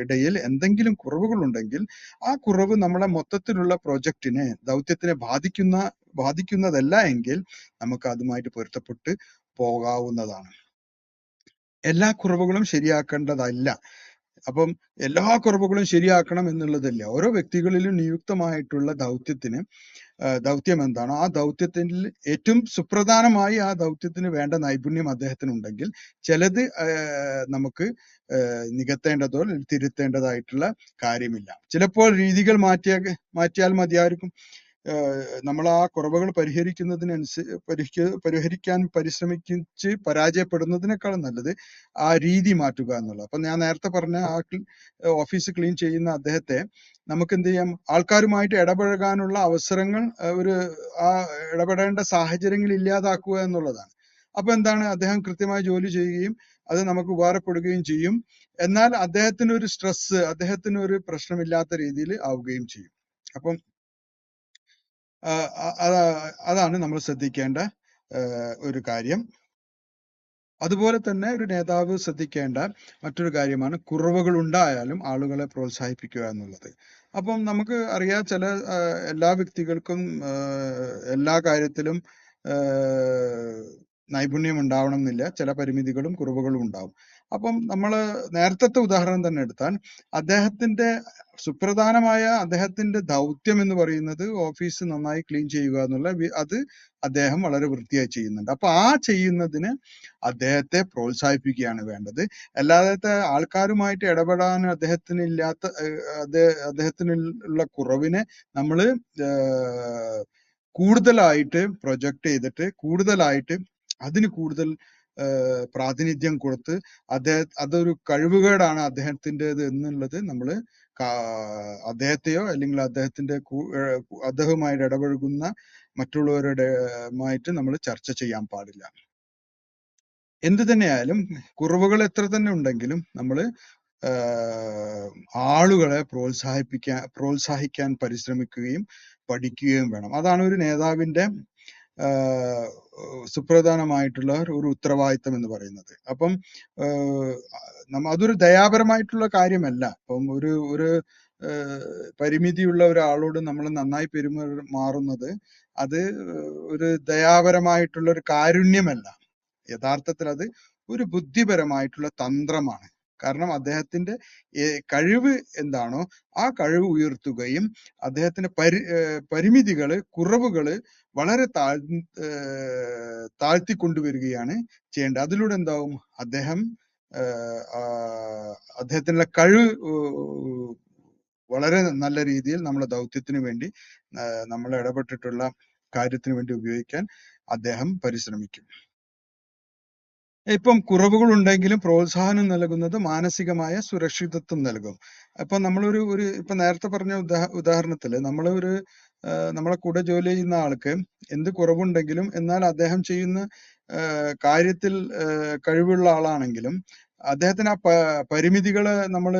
Speaker 1: ഇടയിൽ എന്തെങ്കിലും കുറവുകൾ ഉണ്ടെങ്കിൽ ആ കുറവ് നമ്മളെ മൊത്തത്തിലുള്ള പ്രൊജക്റ്റിനെ, ദൗത്യത്തിനെ ബാധിക്കുന്നതല്ല എങ്കിൽ നമുക്ക് അതുമായിട്ട് പൊരുത്തപ്പെട്ട് പോകാവുന്നതാണ്. എല്ലാ കുറവുകളും ശരിയാക്കേണ്ടതല്ല. അപ്പം എല്ലാ കുറവുകളും ശരിയാക്കണം എന്നുള്ളതല്ല. ഓരോ വ്യക്തികളിലും നിയുക്തമായിട്ടുള്ള ദൗത്യം എന്താണോ ആ ദൗത്യത്തിൽ ഏറ്റവും സുപ്രധാനമായി ആ ദൗത്യത്തിന് വേണ്ട നൈപുണ്യം അദ്ദേഹത്തിനുണ്ടെങ്കിൽ ചിലത് നമുക്ക് നികത്തേണ്ടതോ തിരുത്തേണ്ടതായിട്ടുള്ള കാര്യമില്ല. ചിലപ്പോൾ രീതികൾ മാറ്റിയാൽ മതിയായിരിക്കും. നമ്മൾ ആ കുറവുകൾ പരിഹരിക്കാൻ പരിശ്രമിച്ച് പരാജയപ്പെടുന്നതിനേക്കാളും നല്ലത് ആ രീതി മാറ്റുക എന്നുള്ളത്. അപ്പൊ ഞാൻ നേരത്തെ പറഞ്ഞ ആ ഓഫീസ് ക്ലീൻ ചെയ്യുന്ന അദ്ദേഹത്തെ നമുക്ക് എന്ത് ചെയ്യാം, ആൾക്കാരുമായിട്ട് ഇടപഴകാനുള്ള അവസരങ്ങൾ ഇടപെടേണ്ട സാഹചര്യങ്ങൾ ഇല്ലാതാക്കുക എന്നുള്ളതാണ്. അപ്പൊ എന്താണ്, അദ്ദേഹം കൃത്യമായി ജോലി ചെയ്യുകയും അത് നമുക്ക് ഉപകാരപ്പെടുകയും ചെയ്യും. എന്നാൽ അദ്ദേഹത്തിന് ഒരു സ്ട്രെസ്, അദ്ദേഹത്തിന് ഒരു പ്രശ്നമില്ലാത്ത രീതിയിൽ ആവുകയും ചെയ്യും. അപ്പം അതാണ് നമ്മൾ ശ്രദ്ധിക്കേണ്ട ഒരു കാര്യം. അതുപോലെ തന്നെ ഒരു നേതാവ് ശ്രദ്ധിക്കേണ്ട മറ്റൊരു കാര്യമാണ് കുറവുകൾ ഉണ്ടായാലും ആളുകളെ പ്രോത്സാഹിപ്പിക്കുക എന്നുള്ളത്. അപ്പം നമുക്ക് അറിയാം, എല്ലാ വ്യക്തികൾക്കും എല്ലാ കാര്യത്തിലും നൈപുണ്യം ഉണ്ടാവണം എന്നില്ല. ചില പരിമിതികളും കുറവുകളും ഉണ്ടാവും. അപ്പം നമ്മള് നേരത്തെ ഉദാഹരണം തന്നെ എടുത്താൽ അദ്ദേഹത്തിന്റെ സുപ്രധാനമായ അദ്ദേഹത്തിന്റെ ദൗത്യം എന്ന് പറയുന്നത് ഓഫീസ് നന്നായി ക്ലീൻ ചെയ്യുക എന്നുള്ള അത് അദ്ദേഹം വളരെ വൃത്തിയായി ചെയ്യുന്നുണ്ട്. അപ്പൊ ആ ചെയ്യുന്നതിന് അദ്ദേഹത്തെ പ്രോത്സാഹിപ്പിക്കുകയാണ് വേണ്ടത്. അല്ലാതെ ആൾക്കാരുമായിട്ട് ഇടപെടാൻ അദ്ദേഹത്തിന് ഇല്ലാത്ത അദ്ദേഹത്തിനുള്ള കുറവിനെ നമ്മള് കൂടുതലായിട്ട് പ്രൊജക്ട് ചെയ്തിട്ട് കൂടുതലായിട്ട് അതിന് കൂടുതൽ പ്രാതിനിധ്യം കൊടുത്ത് അതൊരു കഴിവുകേടാണ് അദ്ദേഹത്തിൻ്റെത് എന്നുള്ളത് നമ്മൾ അദ്ദേഹത്തെയോ അല്ലെങ്കിൽ അദ്ദേഹവുമായിട്ട് ഇടപഴകുന്ന മറ്റുള്ളവരുടെയുമായിട്ട് നമ്മൾ ചർച്ച ചെയ്യാൻ പാടില്ല. എന്ത് തന്നെയായാലും കുറവുകൾ എത്ര തന്നെ ഉണ്ടെങ്കിലും നമ്മൾ ആളുകളെ പ്രോത്സാഹിക്കാൻ പരിശ്രമിക്കുകയും പഠിക്കുകയും വേണം. അതാണ് ഒരു നേതാവിന്റെ സുപ്രധാനമായിട്ടുള്ള ഒരു ഉത്തരവാദിത്തം എന്ന് പറയുന്നത്. അപ്പം അതൊരു ദയാപരമായിട്ടുള്ള കാര്യമല്ല. അപ്പം ഒരു പരിമിതിയുള്ള ഒരാളോട് നമ്മൾ നന്നായി പെരുമാറുന്നത് അത് ഒരു ദയാപരമായിട്ടുള്ള ഒരു കാരുണ്യമല്ല. യഥാർത്ഥത്തിൽ അത് ഒരു ബുദ്ധിപരമായിട്ടുള്ള തന്ത്രമാണ്. കാരണം അദ്ദേഹത്തിന്റെ കഴിവ് എന്താണോ ആ കഴിവ് ഉയർത്തുകയും അദ്ദേഹത്തിന്റെ പരിമിതികള് കുറവുകള് വളരെ താഴ്ത്തിക്കൊണ്ടുവരികയാണ് ചെയ്യേണ്ടത്. അതിലൂടെ എന്താവും അദ്ദേഹത്തിനുള്ള കഴിവ് വളരെ നല്ല രീതിയിൽ നമ്മളെ ദൗത്യത്തിന് വേണ്ടി നമ്മൾ ഇടപെട്ടിട്ടുള്ള കാര്യത്തിന് വേണ്ടി ഉപയോഗിക്കാൻ അദ്ദേഹം പരിശ്രമിക്കും. ഇപ്പം കുറവുകൾ ഉണ്ടെങ്കിലും പ്രോത്സാഹനം നൽകുന്നത് മാനസികമായ സുരക്ഷിതത്വം നൽകും. അപ്പൊ നമ്മളൊരു ഇപ്പൊ നേരത്തെ പറഞ്ഞ ഉദാഹരണത്തില് നമ്മളെ കൂടെ ജോലി ചെയ്യുന്ന ആൾക്ക് എന്ത് കുറവുണ്ടെങ്കിലും എന്നാൽ അദ്ദേഹം ചെയ്യുന്ന കാര്യത്തിൽ കഴിവുള്ള ആളാണെങ്കിലും അദ്ദേഹത്തിന് ആ പരിമിതികളെ നമ്മൾ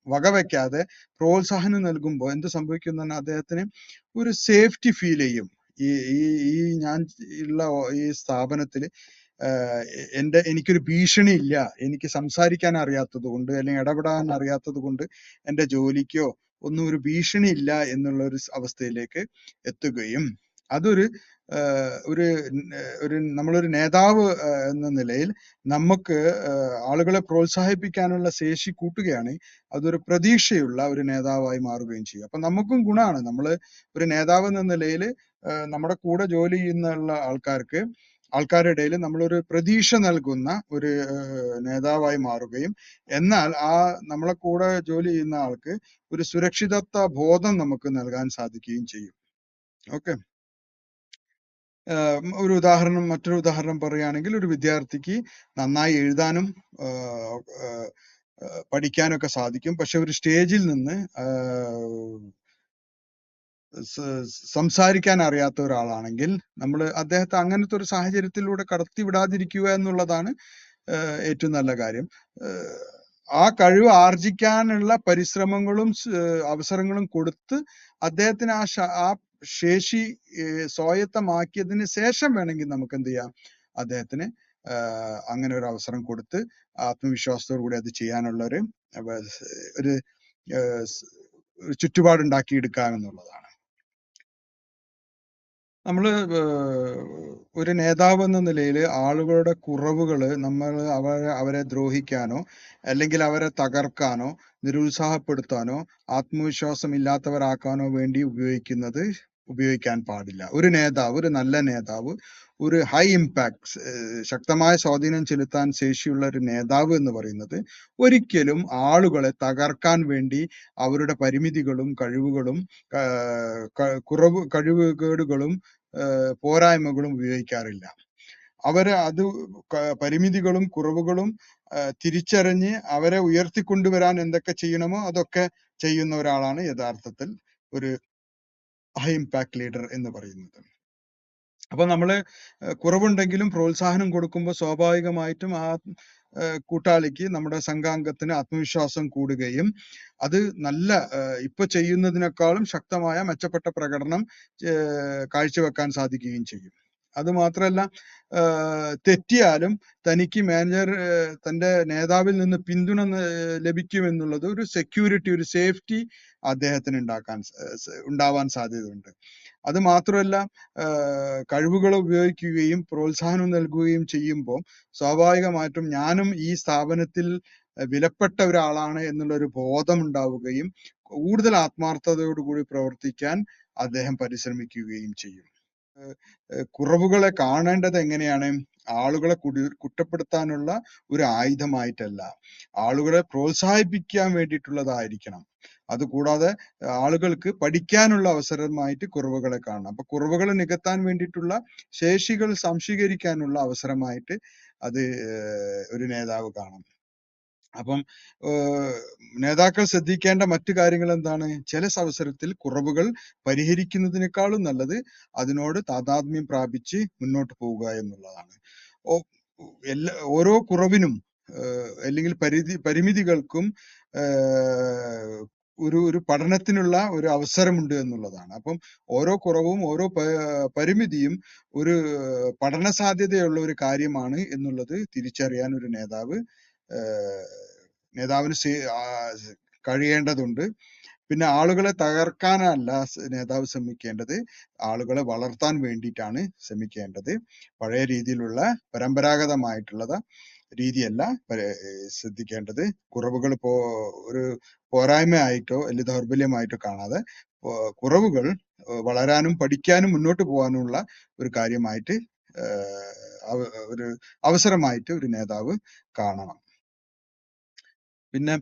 Speaker 1: വകവെക്കാതെ പ്രോത്സാഹനം നൽകുമ്പോൾ എന്ത് സംഭവിക്കും അദ്ദേഹത്തിന് ഒരു സേഫ്റ്റി ഫീൽ ചെയ്യും. ഈ ഞാൻ ഉള്ള ഈ സ്ഥാപനത്തിൽ എനിക്കൊരു ഭീഷണി ഇല്ല, എനിക്ക് സംസാരിക്കാൻ അറിയാത്തത് കൊണ്ട് അല്ലെങ്കിൽ ഇടപെടാൻ അറിയാത്തത് കൊണ്ട് എൻ്റെ ജോലിക്കോ ഒന്നും ഒരു ഭീഷണി ഇല്ല എന്നുള്ള ഒരു അവസ്ഥയിലേക്ക് എത്തുകയും അതൊരു നമ്മളൊരു നേതാവ് എന്ന നിലയിൽ നമുക്ക് ആളുകളെ പ്രോത്സാഹിപ്പിക്കാനുള്ള ശേഷി കൂട്ടുകയാണ്. അതൊരു പ്രതീക്ഷയുള്ള ഒരു നേതാവായി മാറുകയും ചെയ്യും. അപ്പൊ നമുക്കും ഗുണമാണ്. നമ്മള് ഒരു നേതാവ് എന്ന നിലയിൽ നമ്മുടെ കൂടെ ജോലി ചെയ്യുന്ന ആൾക്കാരുടെ ഇടയിൽ നമ്മളൊരു പ്രതീക്ഷ നൽകുന്ന ഒരു നേതാവായി മാറുകയും എന്നാൽ നമ്മളെ കൂടെ ജോലി ചെയ്യുന്ന ആൾക്ക് ഒരു സുരക്ഷിതത്വ ബോധം നമുക്ക് നൽകാൻ സാധിക്കുകയും ചെയ്യും. ഓക്കെ, മറ്റൊരു ഉദാഹരണം പറയുകയാണെങ്കിൽ ഒരു വിദ്യാർത്ഥിക്ക് നന്നായി എഴുതാനും പഠിക്കാനൊക്കെ സാധിക്കും. പക്ഷെ ഒരു സ്റ്റേജിൽ നിന്ന് സംസാരിക്കാൻ അറിയാത്ത ഒരാളാണെങ്കിൽ നമ്മൾ അദ്ദേഹത്തെ അങ്ങനത്തെ ഒരു സാഹചര്യത്തിലൂടെ കടത്തിവിടാതിരിക്കുക എന്നുള്ളതാണ് ഏറ്റവും നല്ല കാര്യം. ആ കഴിവ് ആർജിക്കാനുള്ള പരിശ്രമങ്ങളും അവസരങ്ങളും കൊടുത്ത് അദ്ദേഹത്തിന് ആ ശേഷി സ്വായത്തമാക്കിയതിന് ശേഷം വേണമെങ്കിൽ നമുക്ക് എന്ത് ചെയ്യാം, അദ്ദേഹത്തിന് അങ്ങനെ ഒരു അവസരം കൊടുത്ത് ആത്മവിശ്വാസത്തോടു കൂടി അത് ചെയ്യാനുള്ള ഒരു ചുറ്റുപാടുണ്ടാക്കിയെടുക്കാം എന്നുള്ളതാണ്. നമ്മള് ഒരു നേതാവ് എന്ന നിലയിൽ ആളുകളുടെ കുറവുകൾ നമ്മൾ അവരെ ദ്രോഹിക്കാനോ അല്ലെങ്കിൽ അവരെ തകർക്കാനോ നിരുത്സാഹപ്പെടുത്താനോ ആത്മവിശ്വാസം ഇല്ലാത്തവരാക്കാനോ വേണ്ടി ഉപയോഗിക്കാൻ പാടില്ല. ഒരു നല്ല നേതാവ്, ഒരു ഹൈ ഇമ്പാക്ട് ശക്തമായ സ്വാധീനം ചെലുത്താൻ ശേഷിയുള്ള ഒരു നേതാവ് എന്ന് പറയുന്നത് ഒരിക്കലും ആളുകളെ തകർക്കാൻ വേണ്ടി അവരുടെ പരിമിതികളും കഴിവുകളും കഴിവുകേടുകളും പോരായ്മകളും ഉപയോഗിക്കാറില്ല. അവരെ പരിമിതികളും കുറവുകളും തിരിച്ചറിഞ്ഞ് അവരെ ഉയർത്തിക്കൊണ്ടുവരാൻ എന്തൊക്കെ ചെയ്യണമോ അതൊക്കെ ചെയ്യുന്ന ഒരാളാണ് യഥാർത്ഥത്തിൽ ഒരു ഹൈ ഇമ്പാക്ട് ലീഡർ എന്ന് പറയുന്നത്. അപ്പൊ നമ്മള് കുറവുണ്ടെങ്കിലും പ്രോത്സാഹനം കൊടുക്കുമ്പോൾ സ്വാഭാവികമായിട്ടും ആ കൂട്ടാളിക്ക്, നമ്മുടെ സംഘാംഗത്തിന് ആത്മവിശ്വാസം കൂടുകയും അത് നല്ല ഇപ്പൊ ചെയ്യുന്നതിനേക്കാളും ശക്തമായ മെച്ചപ്പെട്ട പ്രകടനം കാഴ്ചവെക്കാൻ സാധിക്കുകയും ചെയ്യും. അത് മാത്രമല്ല, തെറ്റിയാലും തനിക്ക് തന്റെ നേതാവിൽ നിന്ന് പിന്തുണ ലഭിക്കുമെന്നുള്ളത് ഒരു സെക്യൂരിറ്റി, ഒരു സേഫ്റ്റി അദ്ദേഹത്തിന് ഉണ്ടാവാൻ സാധ്യതയുണ്ട്. അത് മാത്രമല്ല കഴിവുകൾ ഉപയോഗിക്കുകയും പ്രോത്സാഹനം നൽകുകയും ചെയ്യുമ്പോൾ സ്വാഭാവികമായിട്ടും ഞാനും ഈ സ്ഥാപനത്തിൽ വിലപ്പെട്ട ഒരാളാണ് എന്നുള്ള ഒരു ബോധം ഉണ്ടാവുകയും കൂടുതൽ ആത്മാർത്ഥതയോടുകൂടി പ്രവർത്തിക്കാൻ അദ്ദേഹം പരിശ്രമിക്കുകയും ചെയ്യും. കുറവുകളെ കാണേണ്ടത് എങ്ങനെയാണ്? ആളുകളെ കുറ്റപ്പെടുത്താനുള്ള ഒരു ആയുധമായിട്ടല്ല, ആളുകളെ പ്രോത്സാഹിപ്പിക്കാൻ വേണ്ടിയിട്ടുള്ളതായിരിക്കണം. അതുകൂടാതെ ആളുകൾക്ക് പഠിക്കാനുള്ള അവസരമായിട്ട് കുറവുകളെ കാണണം. അപ്പൊ കുറവുകൾ നികത്താൻ വേണ്ടിയിട്ടുള്ള ശേഷികൾ സംശീകരിക്കാനുള്ള അവസരമായിട്ട് അത് ഒരു നേതാവ് കാണും. അപ്പം നേതാക്കൾ ശ്രദ്ധിക്കേണ്ട മറ്റു കാര്യങ്ങൾ എന്താണ്? ചില അവസരത്തിൽ കുറവുകൾ പരിഹരിക്കുന്നതിനേക്കാളും നല്ലത് അതിനോട് താതാത്മ്യം പ്രാപിച്ച് മുന്നോട്ട് പോവുക എന്നുള്ളതാണ്. ഓരോ കുറവിനും അല്ലെങ്കിൽ പരിമിതികൾക്കും ഒരു പഠനത്തിനുള്ള ഒരു അവസരമുണ്ട് എന്നുള്ളതാണ്. അപ്പം ഓരോ കുറവും ഓരോ പരിമിതിയും ഒരു പഠന സാധ്യതയുള്ള ഒരു കാര്യമാണ് എന്നുള്ളത് തിരിച്ചറിയാൻ ഒരു നേതാവിന് കഴിയേണ്ടതുണ്ട്. പിന്നെ ആളുകളെ തകർക്കാനല്ല നേതാവ് ശ്രമിക്കേണ്ടത്, ആളുകളെ വളർത്താൻ വേണ്ടിയിട്ടാണ് ശ്രമിക്കേണ്ടത്. പഴയ രീതിയിലുള്ള പരമ്പരാഗതമായിട്ടുള്ള രീതിയല്ല ശ്രദ്ധിക്കേണ്ടത്. കുറവുകൾ ഒരു പോരായ്മയായിട്ടോ അല്ലെങ്കിൽ ദൗർബല്യമായിട്ടോ കാണാതെ കുറവുകൾ വളരാനും പഠിക്കാനും മുന്നോട്ട് പോകാനുമുള്ള ഒരു കാര്യമായിട്ട് ഒരു അവസരമായിട്ട് ഒരു നേതാവ് കാണണം. പിന്നെ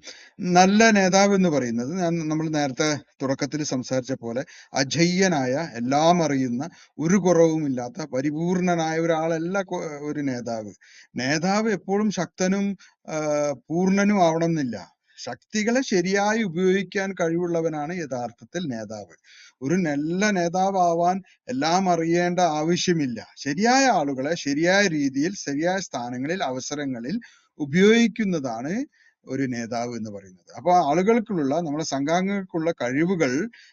Speaker 1: നല്ല നേതാവ് എന്ന് പറയുന്നത് നമ്മൾ നേരത്തെ തുടക്കത്തിൽ സംസാരിച്ച പോലെ അജയ്യനായ, എല്ലാം അറിയുന്ന, ഒരു കുറവുമില്ലാത്ത പരിപൂർണനായ ഒരാളല്ല ഒരു നേതാവ്. നേതാവ് എപ്പോഴും ശക്തനും പൂർണ്ണനും ആവണം എന്നില്ല. ശക്തികളെ ശരിയായി ഉപയോഗിക്കാൻ കഴിവുള്ളവനാണ് യഥാർത്ഥത്തിൽ നേതാവ്. ഒരു നല്ല നേതാവാൻ എല്ലാം അറിയേണ്ട ആവശ്യമില്ല. ശരിയായ ആളുകളെ ശരിയായ രീതിയിൽ ശരിയായ സ്ഥാനങ്ങളിൽ അവസരങ്ങളിൽ ഉപയോഗിക്കുന്നതാണ് ഒരു നേതാവ് എന്ന് പറയുന്നത്. അപ്പൊ ആളുകൾക്കുള്ള, നമ്മുടെ സംഘാംഗങ്ങൾക്കുള്ള കഴിവുകൾ,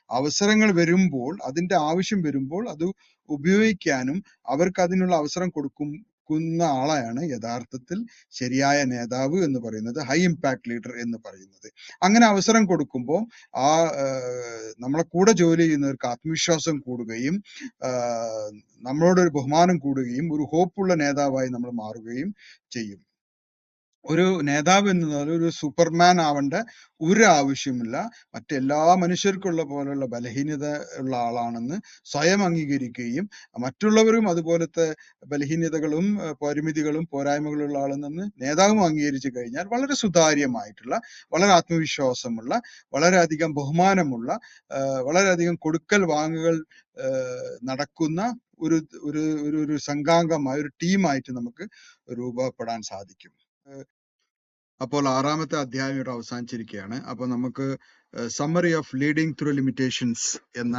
Speaker 1: അവസരങ്ങൾ വരുമ്പോൾ, അതിന്റെ ആവശ്യം വരുമ്പോൾ അത് ഉപയോഗിക്കാനും അവർക്ക് അതിനുള്ള അവസരം കൊടുക്കുന്ന ആളെയാണ് യഥാർത്ഥത്തിൽ ശരിയായ നേതാവ് എന്ന് പറയുന്നത്, ഹൈ ഇമ്പാക്ട് ലീഡർ എന്ന് പറയുന്നത്. അങ്ങനെ അവസരം കൊടുക്കുമ്പോൾ നമ്മളെ കൂടെ ജോലി ചെയ്യുന്നവർക്ക് ആത്മവിശ്വാസം കൂടുകയും നമ്മളോടൊരു ബഹുമാനം കൂടുകയും ഒരു ഹോപ്പുള്ള നേതാവായി നമ്മൾ മാറുകയും ചെയ്യും. ഒരു നേതാവ് എന്നത് ഒരു സൂപ്പർമാൻ ആവേണ്ട ഒരു ആവശ്യമില്ല. മറ്റെല്ലാ മനുഷ്യർക്കുള്ള പോലുള്ള ബലഹീനത ഉള്ള ആളാണെന്ന് സ്വയം അംഗീകരിക്കുകയും മറ്റുള്ളവരും അതുപോലത്തെ ബലഹീനതകളും പരിമിതികളും പോരായ്മകളുള്ള ആളെന്ന് നേതാവും അംഗീകരിച്ചു കഴിഞ്ഞാൽ വളരെ സുതാര്യമായിട്ടുള്ള, വളരെ ആത്മവിശ്വാസമുള്ള, വളരെയധികം ബഹുമാനമുള്ള, വളരെയധികം കൊടുക്കൽ വാങ്ങുകൾ നടക്കുന്ന ഒരു ഒരു ഒരു സംഘാംഗമായ ഒരു ടീമായിട്ട് നമുക്ക് രൂപപ്പെടാൻ സാധിക്കും. അപ്പോൾ 6-ാമത്തെ അധ്യായം ഇവിടെ അവസാനിച്ചിരിക്കുകയാണ്. അപ്പോൾ നമുക്ക് summary of leading through limitations എന്ന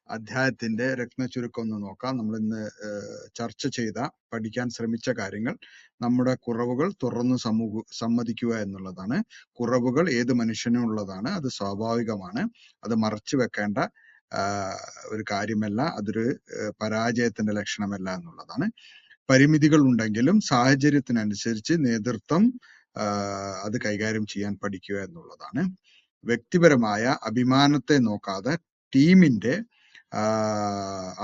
Speaker 1: അധ്യായത്തിന്റെ രത്നചുരുക്കം ഒന്ന് നോക്കാം. നമ്മൾ ഇന്ന് ചർച്ച ചെയ്ത, പഠിക്കാൻ ശ്രമിച്ച കാര്യങ്ങൾ: നമ്മുടെ കുറവുകൾ തുറന്നു സമ്മതിക്കുക എന്നുള്ളതാണ്. കുറവുകൾ ഏത് മനുഷ്യനും ഉള്ളതാണ്, അത് സ്വാഭാവികമാണ്, അത് മറച്ചു വെക്കേണ്ട ഒരു കാര്യമല്ല, അതൊരു പരാജയത്തിന്റെ ലക്ഷണമല്ല എന്നുള്ളതാണ്. പരിമിതികൾ ഉണ്ടെങ്കിലും സാഹചര്യത്തിനനുസരിച്ച് നേതൃത്വം അത് കൈകാര്യം ചെയ്യാൻ പഠിക്കുക എന്നുള്ളതാണ്. വ്യക്തിപരമായ അഭിമാനത്തെ നോക്കാതെ ടീമിന്റെ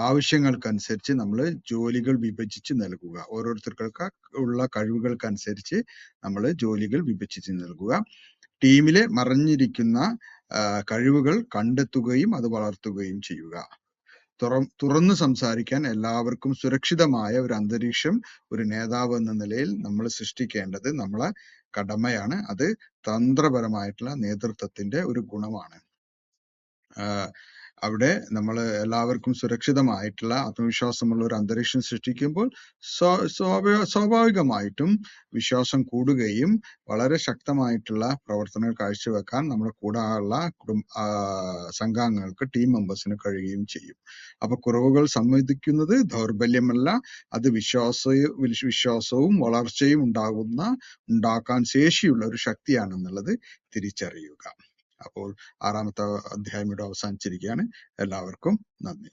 Speaker 1: ആവശ്യങ്ങൾക്കനുസരിച്ച് നമ്മൾ ജോലികൾ വിഭജിച്ച് നൽകുക. ഓരോരുത്തർക്ക് ഉള്ള കഴിവുകൾക്കനുസരിച്ച് നമ്മൾ ജോലികൾ വിഭജിച്ച് നൽകുക. ടീമിലെ മറഞ്ഞിരിക്കുന്ന കഴിവുകൾ കണ്ടെത്തുകയും അത് വളർത്തുകയും ചെയ്യുക. തുറന്നു സംസാരിക്കാൻ എല്ലാവർക്കും സുരക്ഷിതമായ ഒരു അന്തരീക്ഷം ഒരു നേതാവ് എന്ന നിലയിൽ നമ്മൾ സൃഷ്ടിക്കേണ്ടത് നമ്മളെ കടമയാണ്. അത് തന്ത്രപരമായിട്ടുള്ള നേതൃത്വത്തിന്റെ ഒരു ഗുണമാണ്. അവിടെ നമ്മൾ എല്ലാവർക്കും സുരക്ഷിതമായിട്ടുള്ള ആത്മവിശ്വാസമുള്ള ഒരു അന്തരീക്ഷം സൃഷ്ടിക്കുമ്പോൾ സ്വാഭാവികമായിട്ടും വിശ്വാസം കൂടുകയും വളരെ ശക്തമായിട്ടുള്ള പ്രവർത്തനങ്ങൾ കാഴ്ചവെക്കാൻ നമ്മുടെ കൂടെയുള്ള സംഘാംഗങ്ങൾക്ക്, ടീം മെമ്പേഴ്സിന് കഴിയുകയും ചെയ്യും. അപ്പൊ കുറവുകൾ സമ്മതിക്കുന്നത് ദൗർബല്യമല്ല, അത് വിശ്വാസവും വളർച്ചയും ഉണ്ടാക്കാൻ ശേഷിയുള്ള ഒരു ശക്തിയാണെന്നുള്ളത് തിരിച്ചറിയുക. അപ്പോൾ 6-ാമത്തെ അധ്യായം ഇവിടെ അവസാനിച്ചിരിക്കുകയാണ്. എല്ലാവർക്കും നന്ദി.